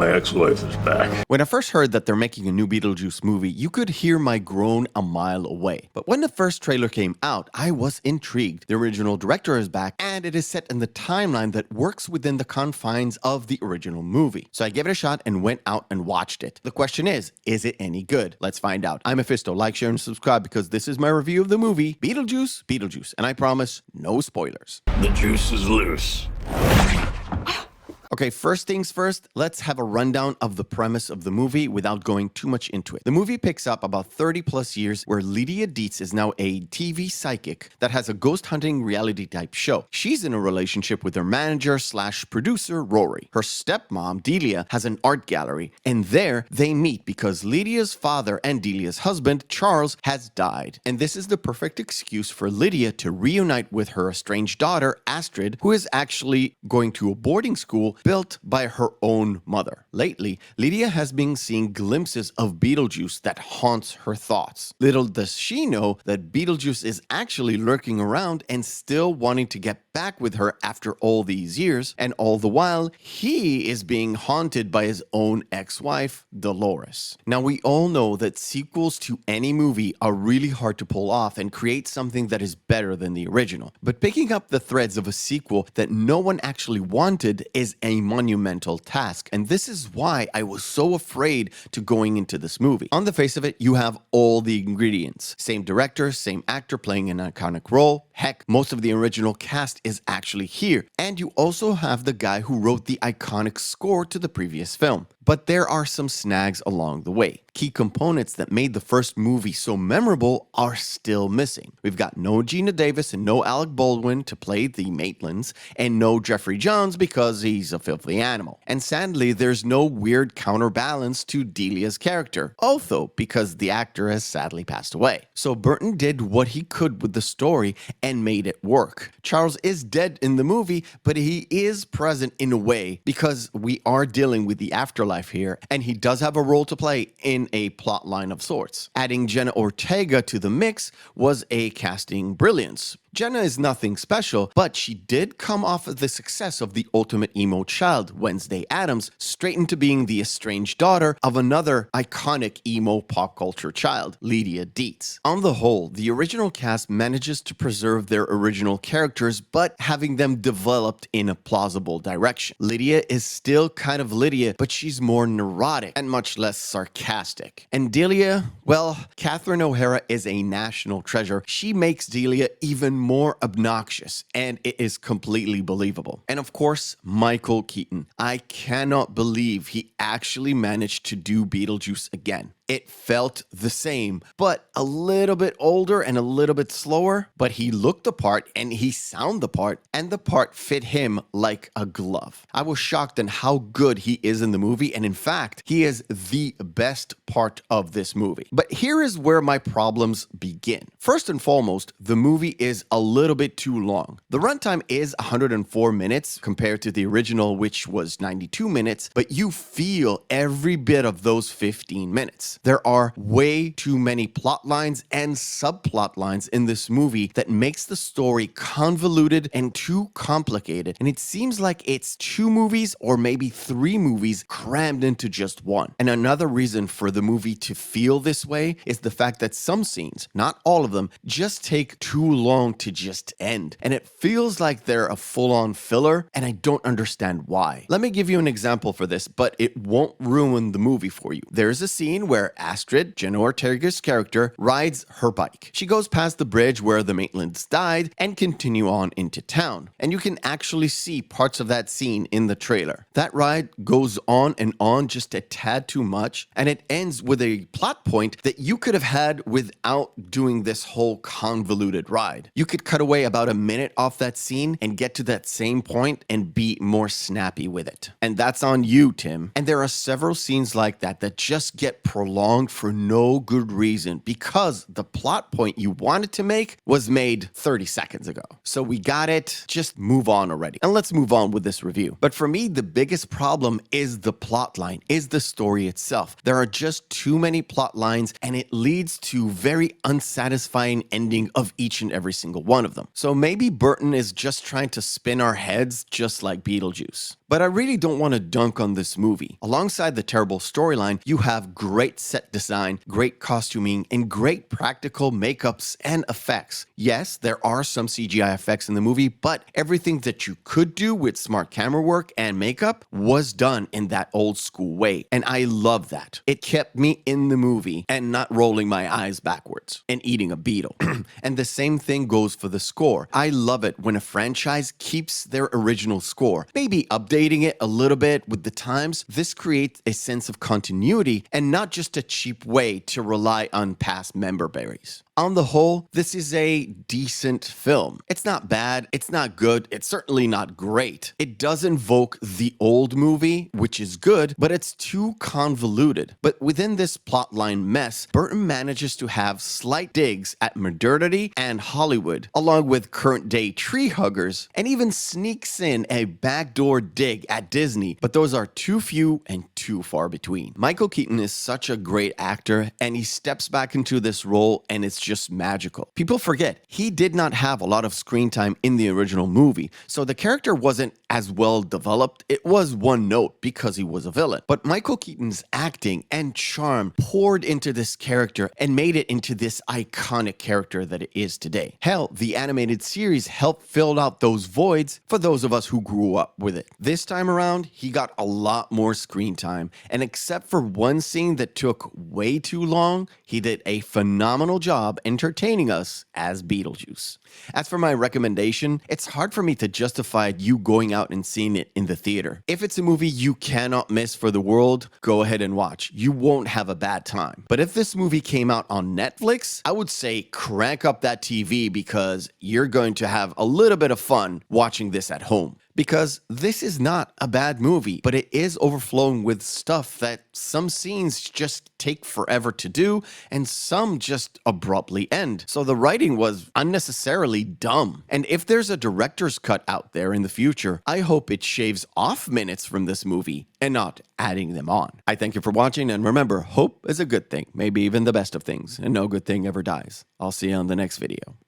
My ex-wife is back. When I first heard that they're making a new Beetlejuice movie, you could hear my groan a mile away. But when the first trailer came out, I was intrigued. The original director is back, and it is set in the timeline that works within the confines of the original movie. So I gave it a shot and went out and watched it. The question is it any good? Let's find out. I'm Meffistoe. Like, share, and subscribe because this is my review of the movie Beetlejuice BeetleJuice, and I promise no spoilers. The juice is loose. Okay, first things first, let's have a rundown of the premise of the movie without going too much into it. The movie picks up about 30 plus years where Lydia Dietz is now a TV psychic that has a ghost hunting reality type show. She's in a relationship with her manager slash producer, Rory. Her stepmom, Delia, has an art gallery, and there they meet because Lydia's father and Delia's husband, Charles, has died. And this is the perfect excuse for Lydia to reunite with her estranged daughter, Astrid, who is actually going to a boarding school built by her own mother. Lately, Lydia has been seeing glimpses of Beetlejuice that haunts her thoughts. Little does she know that Beetlejuice is actually lurking around and still wanting to get back with her after all these years, and all the while, he is being haunted by his own ex-wife, Dolores. Now, we all know that sequels to any movie are really hard to pull off and create something that is better than the original. But picking up the threads of a sequel that no one actually wanted is a monumental task, and this is why I was so afraid to going into this movie. On the face of it, you have all the ingredients. Same director, same actor playing an iconic role. Heck, most of the original cast is actually here. And you also have the guy who wrote the iconic score to the previous film. But there are some snags along the way. Key components that made the first movie so memorable are still missing. We've got no Gina Davis and no Alec Baldwin to play the Maitlands, and no Jeffrey Jones because he's a filthy animal. And sadly, there's no weird counterbalance to Delia's character, also because the actor has sadly passed away. So Burton did what he could with the story and made it work. Charles is dead in the movie, but he is present in a way because we are dealing with the afterlife here, and he does have a role to play in a plot line of sorts. Adding Jenna Ortega to the mix was a casting brilliance. Jenna is nothing special, but she did come off of the success of the ultimate emo child, Wednesday Addams, straight into being the estranged daughter of another iconic emo pop culture child, Lydia Dietz. On the whole, the original cast manages to preserve their original characters, but having them developed in a plausible direction. Lydia is still kind of Lydia, but she's more neurotic and much less sarcastic. And Delia, well, Catherine O'Hara is a national treasure. She makes Delia even more obnoxious, and it is completely believable. And of course, Michael Keaton. I cannot believe he actually managed to do Beetlejuice again. It felt the same, but a little bit older and a little bit slower, but he looked the part and he sounded the part, and the part fit him like a glove. I was shocked at how good he is in the movie, and in fact, he is the best part of this movie. But here is where my problems begin. First and foremost, the movie is a little bit too long. The runtime is 104 minutes compared to the original, which was 92 minutes, but you feel every bit of those 15 minutes. There are way too many plot lines and subplot lines in this movie that makes the story convoluted and too complicated, and it seems like it's 2 movies or maybe 3 movies crammed into just one. And another reason for the movie to feel this way is the fact that some scenes, not all of them, just take too long to just end, and it feels like they're a full-on filler, and I don't understand why. Let me give you an example for this, but it won't ruin the movie for you. There's a scene where Astrid, Jenna Ortega's character, rides her bike. She goes past the bridge where the Maitlands died and continue on into town. And you can actually see parts of that scene in the trailer. That ride goes on and on just a tad too much, and it ends with a plot point that you could have had without doing this whole convoluted ride. You could cut away about a minute off that scene and get to that same point and be more snappy with it. And that's on you, Tim. And there are several scenes like that that just get prolonged prolonged for no good reason because the plot point you wanted to make was made 30 seconds ago. So we got it, just move on already. And let's move on with this review. But for me, the biggest problem is the plot line, is the story itself. There are just too many plot lines and it leads to very unsatisfying ending of each and every single one of them. So maybe Burton is just trying to spin our heads just like Beetlejuice. But I really don't want to dunk on this movie. Alongside the terrible storyline, you have great set design, great costuming, and great practical makeups and effects. Yes, there are some CGI effects in the movie, but everything that you could do with smart camera work and makeup was done in that old school way. And I love that. It kept me in the movie and not rolling my eyes backwards and eating a beetle. And the same thing goes for the score. I love it when a franchise keeps their original score, maybe updating it a little bit with the times. This creates a sense of continuity and not just a cheap way to rely on past member berries. On the whole, this is a decent film. It's not bad, it's not good, it's certainly not great. It does invoke the old movie, which is good, but it's too convoluted. But within this plotline mess, Burton manages to have slight digs at modernity and Hollywood, along with current day tree huggers, and even sneaks in a backdoor dig at Disney, but those are too few and too far between. Michael Keaton is such a great actor, and he steps back into this role and it's just magical. People forget he did not have a lot of screen time in the original movie, so the character wasn't as well developed. It was one note because he was a villain. But Michael Keaton's acting and charm poured into this character and made it into this iconic character that it is today. Hell, the animated series helped fill out those voids for those of us who grew up with it. This time around, he got a lot more screen time, and except for one scene that took way too long, he did a phenomenal job entertaining us as Beetlejuice. As for my recommendation, it's hard for me to justify you going out and seeing it in the theater. If it's a movie you cannot miss for the world, go ahead and watch. You won't have a bad time. But if this movie came out on Netflix, I would say crank up that TV because you're going to have a little bit of fun watching this at home. Because this is not a bad movie, but it is overflowing with stuff that some scenes just take forever to do and some just abruptly end. So the writing was unnecessarily dumb. And if there's a director's cut out there in the future, I hope it shaves off minutes from this movie and not adding them on. I thank you for watching, and remember, hope is a good thing, maybe even the best of things, and no good thing ever dies. I'll see you on the next video.